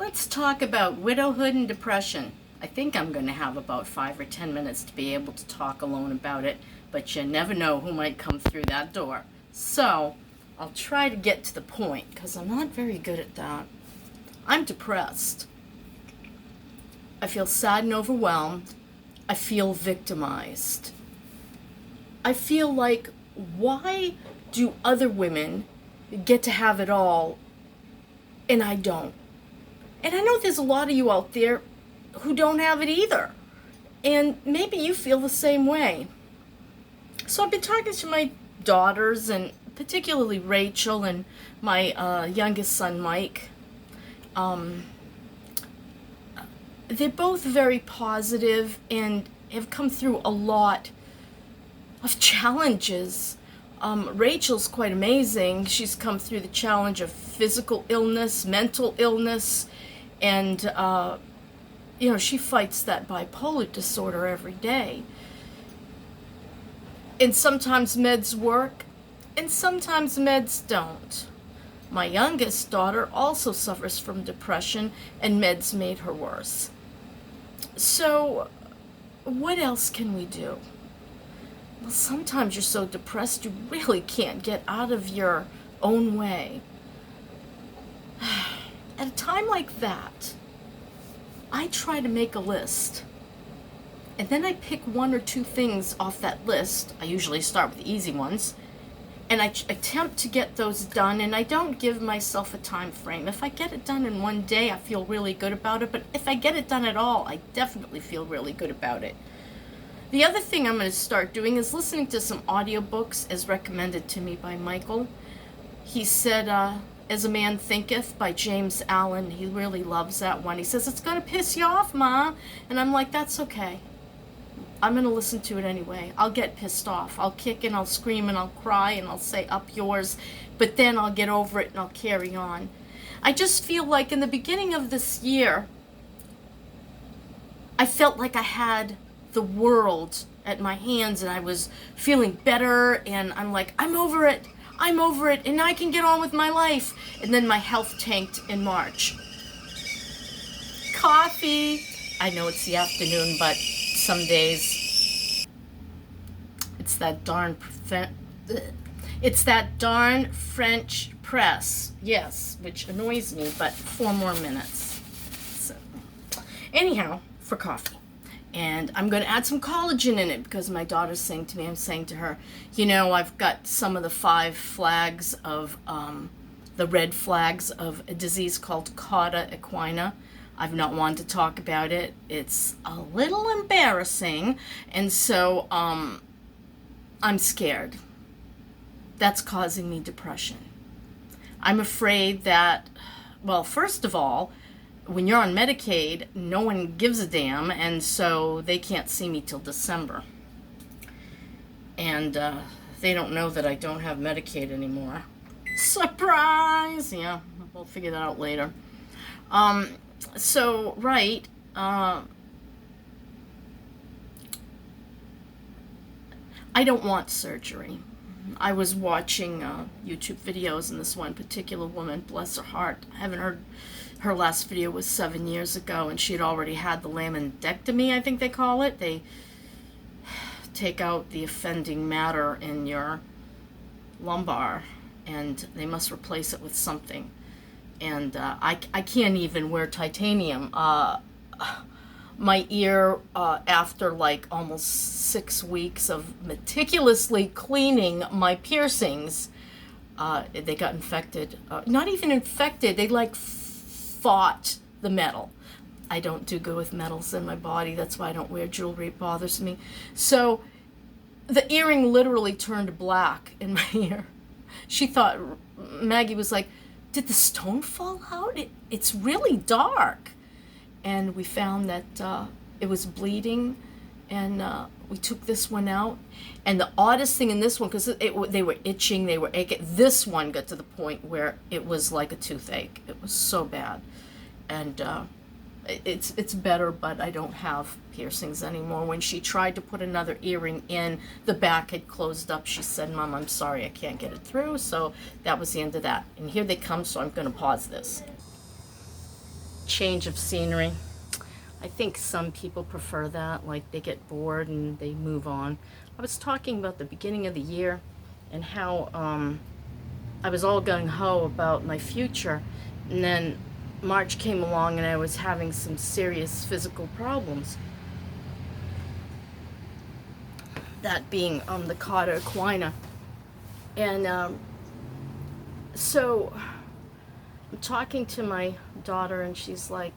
Let's talk about widowhood and depression. I think I'm going to have about 5 or 10 minutes to be able to talk alone about it, but you never know who might come through that door. So, I'll try to get to the point, because I'm not very good at that. I'm depressed. I feel sad and overwhelmed. I feel victimized. I feel like, why do other women get to have it all and I don't? And I know there's a lot of you out there who don't have it either. And maybe you feel the same way. So I've been talking to my daughters, and particularly Rachel and my youngest son, Mike. They're both very positive and have come through a lot of challenges. Rachel's quite amazing. She's come through the challenge of physical illness, mental illness, and she fights that bipolar disorder every day. And sometimes meds work, and sometimes meds don't. My youngest daughter also suffers from depression, and meds made her worse. So, what else can we do? Well, sometimes you're so depressed you really can't get out of your own way. At a time like that, I try to make a list. And then I pick 1 or 2 things off that list. I usually start with the easy ones. And I attempt to get those done, and I don't give myself a time frame. If I get it done in one day, I feel really good about it. But if I get it done at all, I definitely feel really good about it. The other thing I'm going to start doing is listening to some audiobooks as recommended to me by Michael. He said, As a Man Thinketh by James Allen. He really loves that one. He says, it's going to piss you off, Ma. And I'm like, that's okay. I'm going to listen to it anyway. I'll get pissed off. I'll kick and I'll scream and I'll cry and I'll say, up yours. But then I'll get over it and I'll carry on. I just feel like in the beginning of this year, I felt like I had the world at my hands and I was feeling better, and I'm like, I'm over it, and I can get on with my life. And then my health tanked in March. Coffee. I know it's the afternoon, but some days it's that darn French press. Yes, which annoys me, but 4 more minutes. So, anyhow, for coffee. And I'm going to add some collagen in it because my daughter's saying to me, I'm saying to her, I've got some of the 5 flags of, the red flags of a disease called cauda equina. I've not wanted to talk about it. It's a little embarrassing. And so, I'm scared. That's causing me depression. I'm afraid that, well, first of all, when you're on Medicaid, no one gives a damn, and so they can't see me till December. And they don't know that I don't have Medicaid anymore. Surprise! Yeah, we'll figure that out later. Right. I don't want surgery. I was watching YouTube videos, and this one particular woman, bless her heart, I haven't heard. Her last video was 7 years ago, and she had already had the laminectomy, I think they call it. They take out the offending matter in your lumbar, and they must replace it with something. And I can't even wear titanium. My ear, after like almost 6 weeks of meticulously cleaning my piercings, they got infected. Not even infected, they fought the metal. I don't do good with metals in my body. That's why I don't wear jewelry. It bothers me. So the earring literally turned black in my ear. She thought, Maggie was like, did the stone fall out? It's really dark. And we found that it was bleeding, and we took this one out. And the oddest thing in this one, because they were itching, they were aching, this one got to the point where it was like a toothache. It was so bad. And it's better, but I don't have piercings anymore. When she tried to put another earring in, the back had closed up. She said, Mom, I'm sorry, I can't get it through. So that was the end of that. And here they come, so I'm going to pause this. change of scenery. I think some people prefer that, like they get bored and they move on. I was talking about the beginning of the year and how I was all gung-ho about my future, and then March came along and I was having some serious physical problems. That being the cauda equina. And so I'm talking to my daughter and she's like,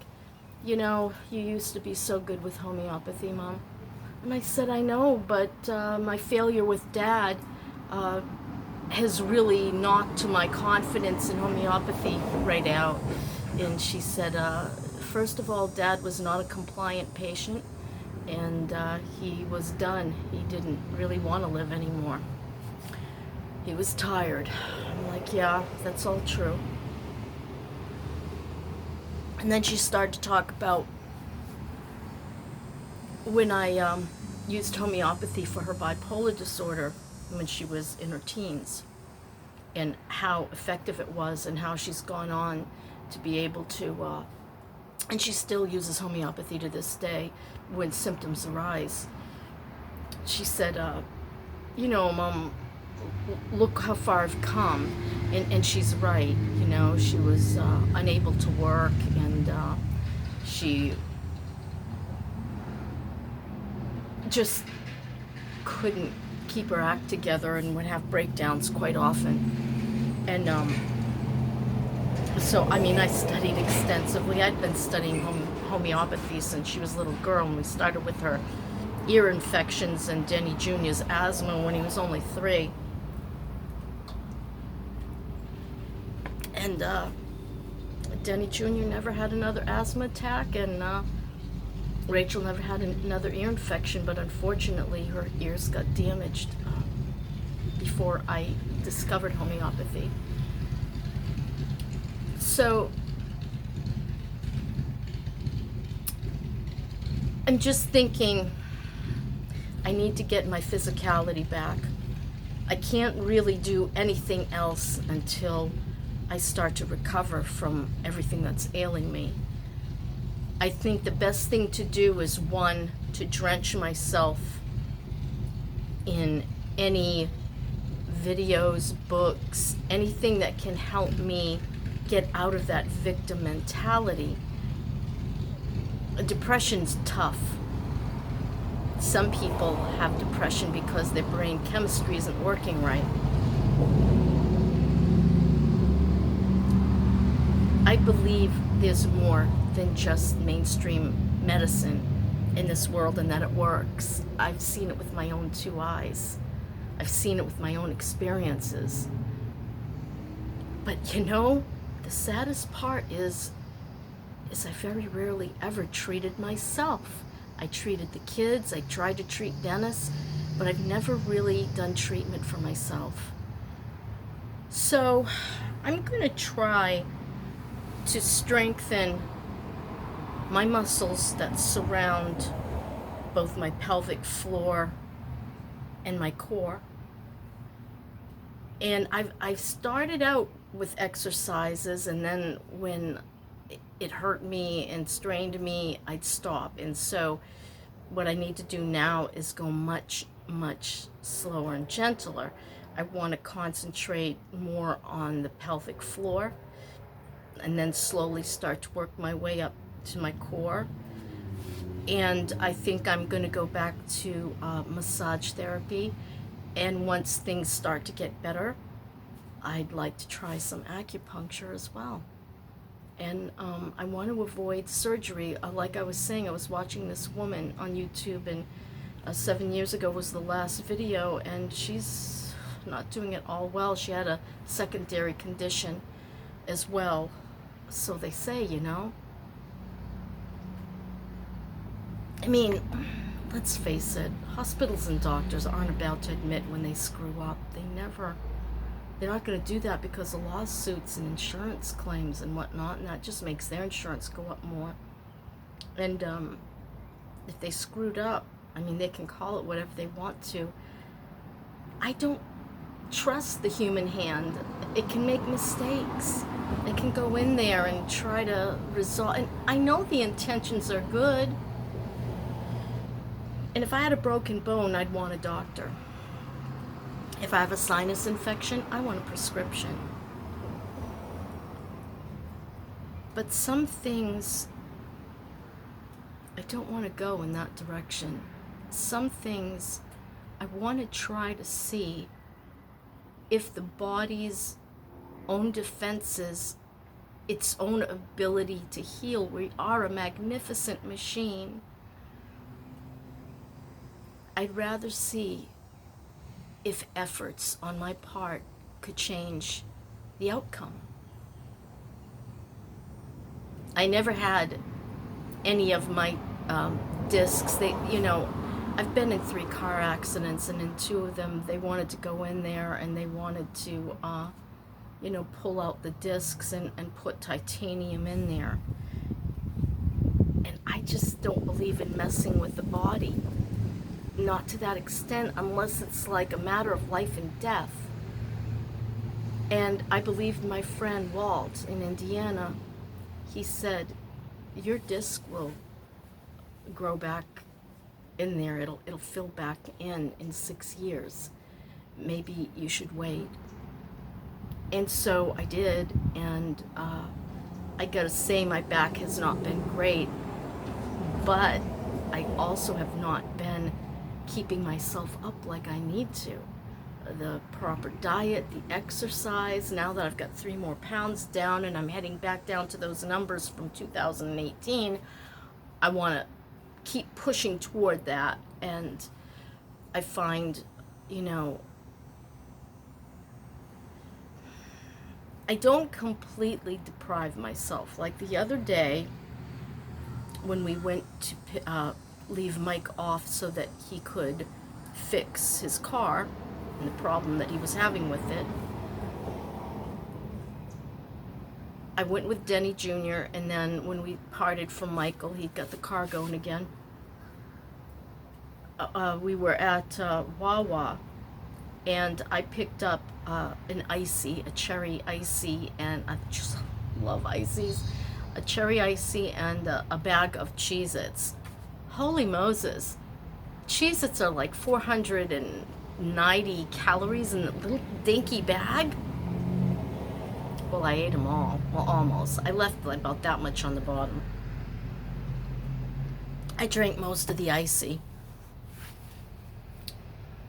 you know, you used to be so good with homeopathy, Mom. And I said, I know, but my failure with Dad has really knocked my confidence in homeopathy right out. And she said, first of all, Dad was not a compliant patient, and he was done. He didn't really want to live anymore. He was tired. I'm like, yeah, that's all true. And then she started to talk about when I used homeopathy for her bipolar disorder when she was in her teens, and how effective it was, and how she's gone on to be able to, and she still uses homeopathy to this day when symptoms arise. She said, you know, Mom, look how far I've come. And she's right. You know, she was unable to work, and she just couldn't keep her act together and would have breakdowns quite often. And so, I mean, I studied extensively. I'd been studying homeopathy since she was a little girl, and we started with her ear infections and Denny Jr.'s asthma when he was only 3. And Denny Jr. never had another asthma attack, and Rachel never had another ear infection, but unfortunately her ears got damaged before I discovered homeopathy. So I'm just thinking I need to get my physicality back. I can't really do anything else until I start to recover from everything that's ailing me. I think the best thing to do is, one, to drench myself in any videos, books, anything that can help me get out of that victim mentality. Depression's tough. Some people have depression because their brain chemistry isn't working right. I believe there's more than just mainstream medicine in this world, and that it works. I've seen it with my own 2 eyes. I've seen it with my own experiences. But you know, the saddest part is I very rarely ever treated myself. I treated the kids, I tried to treat Dennis, but I've never really done treatment for myself. So I'm gonna try to strengthen my muscles that surround both my pelvic floor and my core. And I've started out with exercises, and then when it hurt me and strained me, I'd stop. And so what I need to do now is go much, much slower and gentler. I want to concentrate more on the pelvic floor, and then slowly start to work my way up to my core. And I think I'm going to go back to massage therapy. And once things start to get better, I'd like to try some acupuncture as well. And I want to avoid surgery. Like I was saying, I was watching this woman on YouTube, and 7 years ago was the last video, and she's not doing it all well. She had a secondary condition as well. So they say, you know. I mean, let's face it, hospitals and doctors aren't about to admit when they screw up. They're not going to do that because of lawsuits and insurance claims and whatnot, and that just makes their insurance go up more. And if they screwed up, I mean, they can call it whatever they want to. I don't trust the human hand. It can make mistakes. It can go in there and try to resolve. And I know the intentions are good. And if I had a broken bone, I'd want a doctor. If I have a sinus infection, I want a prescription. But some things, I don't want to go in that direction. Some things, I want to try to see if the body's own defenses, its own ability to heal. We are a magnificent machine. I'd rather see if efforts on my part could change the outcome. I never had any of my discs. I've been in 3 car accidents, and in 2 of them, they wanted to go in there and they wanted to, pull out the discs and put titanium in there. And I just don't believe in messing with the body. Not to that extent, unless it's like a matter of life and death. And I believe my friend Walt in Indiana, he said, your disc will grow back in there. It'll fill back in 6 years. Maybe you should wait. And so I did, and I gotta say my back has not been great, but I also have not been keeping myself up like I need to. The proper diet, the exercise. Now that I've got 3 more pounds down and I'm heading back down to those numbers from 2018, I want to keep pushing toward that. And I find, I don't completely deprive myself. Like the other day when we went to leave Mike off so that he could fix his car and the problem that he was having with it, I went with Denny Jr., and then when we parted from Michael, he got the car going again. We were at Wawa, and I picked up an icy, a cherry icy, and I just love ices, a cherry icy and a bag of Cheez-Its. Holy Moses. Cheez-Its are like 490 calories in a little dinky bag. Well, I ate them all. Well, almost. I left about that much on the bottom. I drank most of the icy.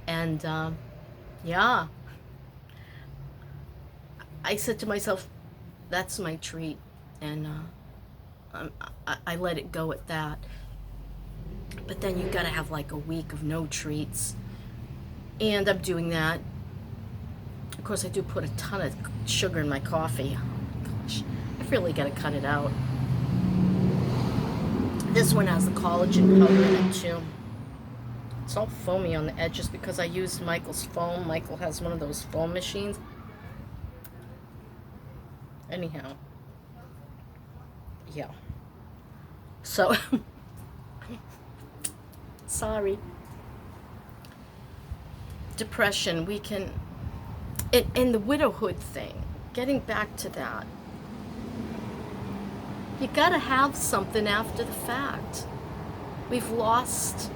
And, yeah. I said to myself, that's my treat. And I let it go at that. But then you gotta have like a week of no treats. And I'm doing that. Of course, I do put a ton of sugar in my coffee. Oh my gosh, I really gotta cut it out. This one has the collagen powder in it too. It's all foamy on the edges because I used Michael's foam. Michael has one of those foam machines. Anyhow. Yeah. So, sorry. Depression, we can, and the widowhood thing, getting back to that. You gotta have something after the fact. We've lost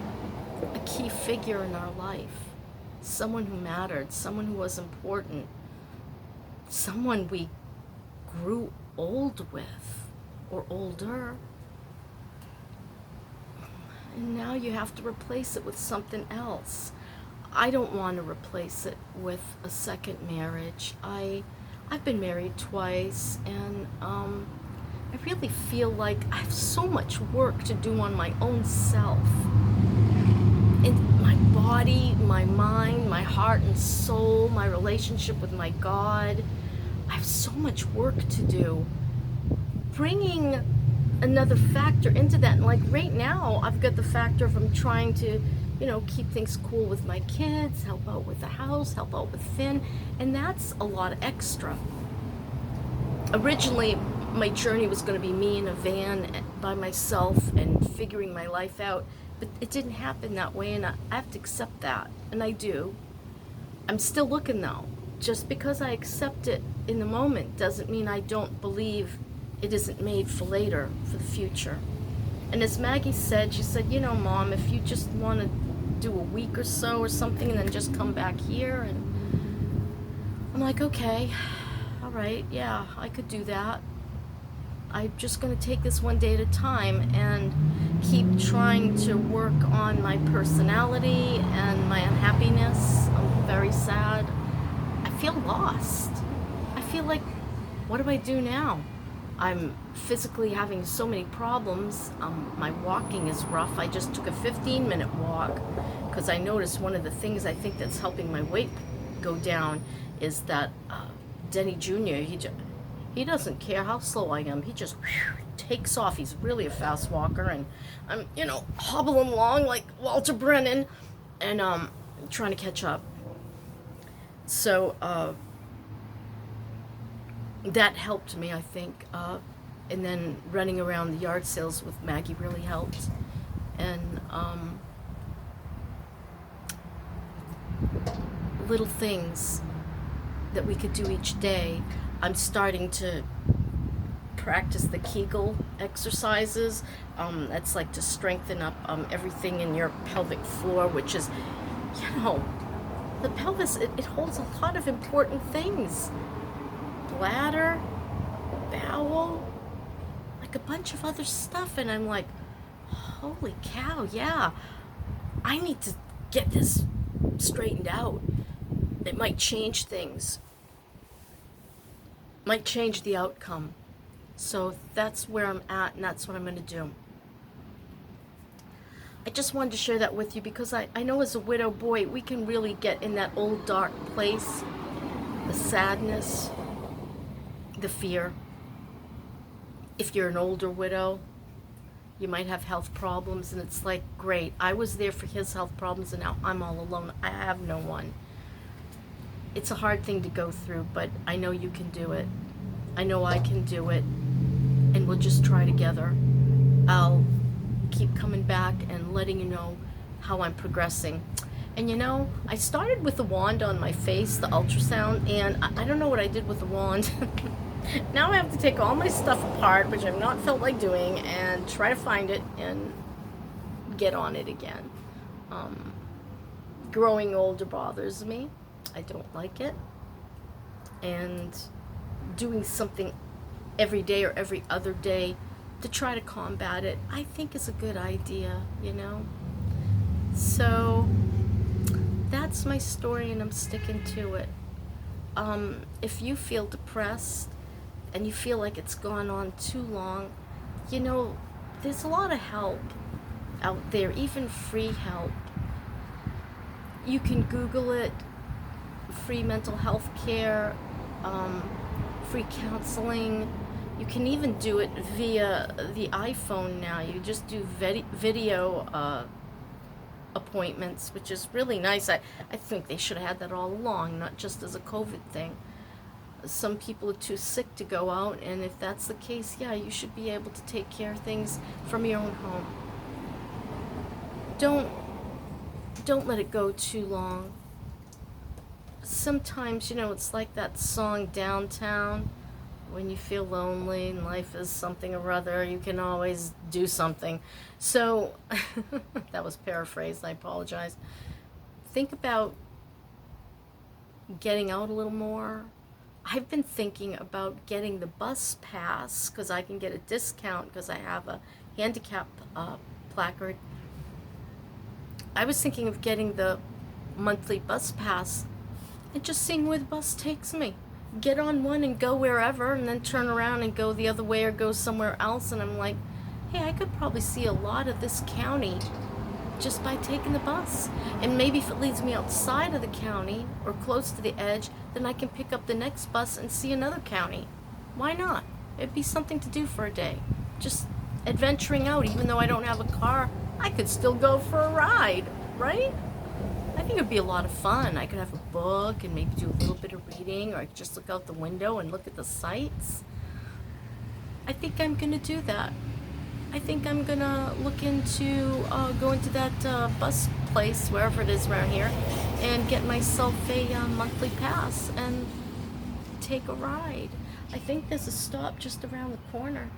a key figure in our life. Someone who mattered, someone who was important, someone we grew old with, or older. And now you have to replace it with something else. I don't want to replace it with a second marriage. I've been married twice, and I really feel like I have so much work to do on my own self. In my body, my mind, my heart and soul, my relationship with my God. I have so much work to do. Bringing another factor into that, and like right now, I've got the factor of I'm trying to, keep things cool with my kids, help out with the house, help out with Finn, and that's a lot of extra. Originally, my journey was going to be me in a van by myself and figuring my life out, but it didn't happen that way, and I have to accept that, and I do. I'm still looking though. Just because I accept it in the moment doesn't mean I don't believe it isn't made for later, for the future. And as Maggie said, she said, you know, Mom, if you just want to do a week or so or something and then just come back here. And I'm like, okay, all right, yeah, I could do that. I'm just going to take this one day at a time and keep trying to work on my personality and my unhappiness. I'm very sad. I feel lost. I feel like, what do I do now? I'm physically having so many problems. My walking is rough. I just took a 15-minute walk because I noticed one of the things I think that's helping my weight go down is that Denny Jr., he doesn't care how slow I am. He just takes off. He's really a fast walker, and I'm, hobbling along like Walter Brennan, and trying to catch up. So that helped me, I think. And then running around the yard sales with Maggie really helped. And little things that we could do each day. I'm starting to practice the Kegel exercises. That's like to strengthen up everything in your pelvic floor, which is, the pelvis, it holds a lot of important things. Bladder, bowel, like a bunch of other stuff. And I'm like, holy cow, yeah, I need to get this straightened out. It might change things. Might change the outcome. So that's where I'm at, and that's what I'm going to do. I just wanted to share that with you because I know as a widow, boy, we can really get in that old dark place. The sadness, the fear. If you're an older widow, you might have health problems, and it's like, great, I was there for his health problems, and now I'm all alone. I have no one. It's a hard thing to go through, but I know you can do it. I know I can do it, and we'll just try together. I'll keep coming back and letting you know how I'm progressing. And I started with the wand on my face, the ultrasound, and I don't know what I did with the wand. Now I have to take all my stuff apart, which I've not felt like doing, and try to find it and get on it again. Growing older bothers me. I don't like it. And doing something every day or every other day to try to combat it, I think is a good idea, So that's my story, and I'm sticking to it. If you feel depressed and you feel like it's gone on too long, there's a lot of help out there, even free help. You can Google it, free mental health care, free counseling. You can even do it via the iPhone now. You just do video appointments, which is really nice. I think they should have had that all along, not just as a COVID thing. Some people are too sick to go out, and if that's the case, yeah, you should be able to take care of things from your own home. Don't let it go too long. Sometimes, it's like that song Downtown. When you feel lonely and life is something or other, you can always do something. So, that was paraphrased, I apologize. Think about getting out a little more. I've been thinking about getting the bus pass because I can get a discount because I have a handicap placard. I was thinking of getting the monthly bus pass and just seeing where the bus takes me. Get on one and go wherever, and then turn around and go the other way or go somewhere else. And I'm like, hey, I could probably see a lot of this county just by taking the bus. And maybe if it leads me outside of the county or close to the edge, then I can pick up the next bus and see another county. Why not? It'd be something to do for a day. Just adventuring out. Even though I don't have a car, I could still go for a ride, right? I think it'd be a lot of fun. I could have a book and maybe do a little bit of reading, or I could just look out the window and look at the sights. I think I'm going to do that. I think I'm gonna look into going to that bus place, wherever it is around here, and get myself a monthly pass and take a ride. I think there's a stop just around the corner.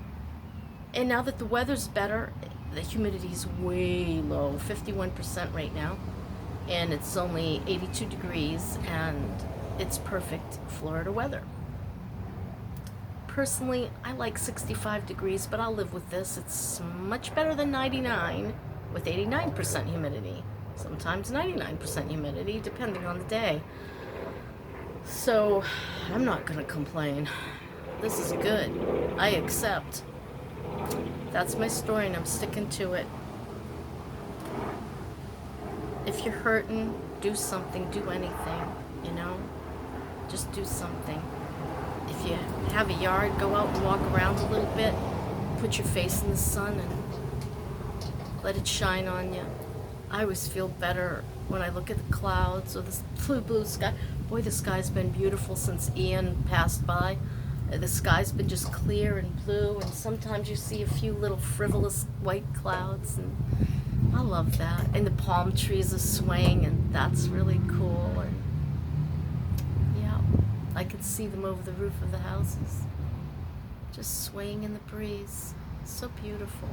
And now that the weather's better, the humidity's way low, 51% right now, and it's only 82 degrees, and it's perfect Florida weather. Personally, I like 65 degrees, but I'll live with this. It's much better than 99 with 89% humidity. Sometimes 99% humidity, depending on the day. So, I'm not gonna complain. This is good. I accept. That's my story, and I'm sticking to it. If you're hurting, do something, do anything, you know? Just do something. If you have a yard, go out and walk around a little bit, put your face in the sun and let it shine on you. I always feel better when I look at the clouds or this blue sky. Boy, the sky's been beautiful since Ian passed by. The sky's been just clear and blue, and sometimes you see a few little frivolous white clouds, and I love that. And the palm trees are swaying, and that's really cool. And yeah, I could see them over the roof of the houses, just swaying in the breeze. So beautiful.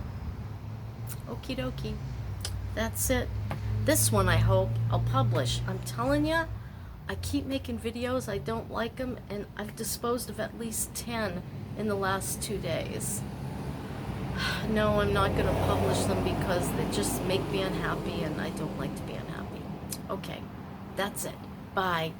Okie dokie. That's it. This one I hope I'll publish. I'm telling you, I keep making videos, I don't like them, and I've disposed of at least 10 in the last 2 days. No, I'm not going to publish them because they just make me unhappy, and I don't like to be unhappy. Okay, that's it. Bye.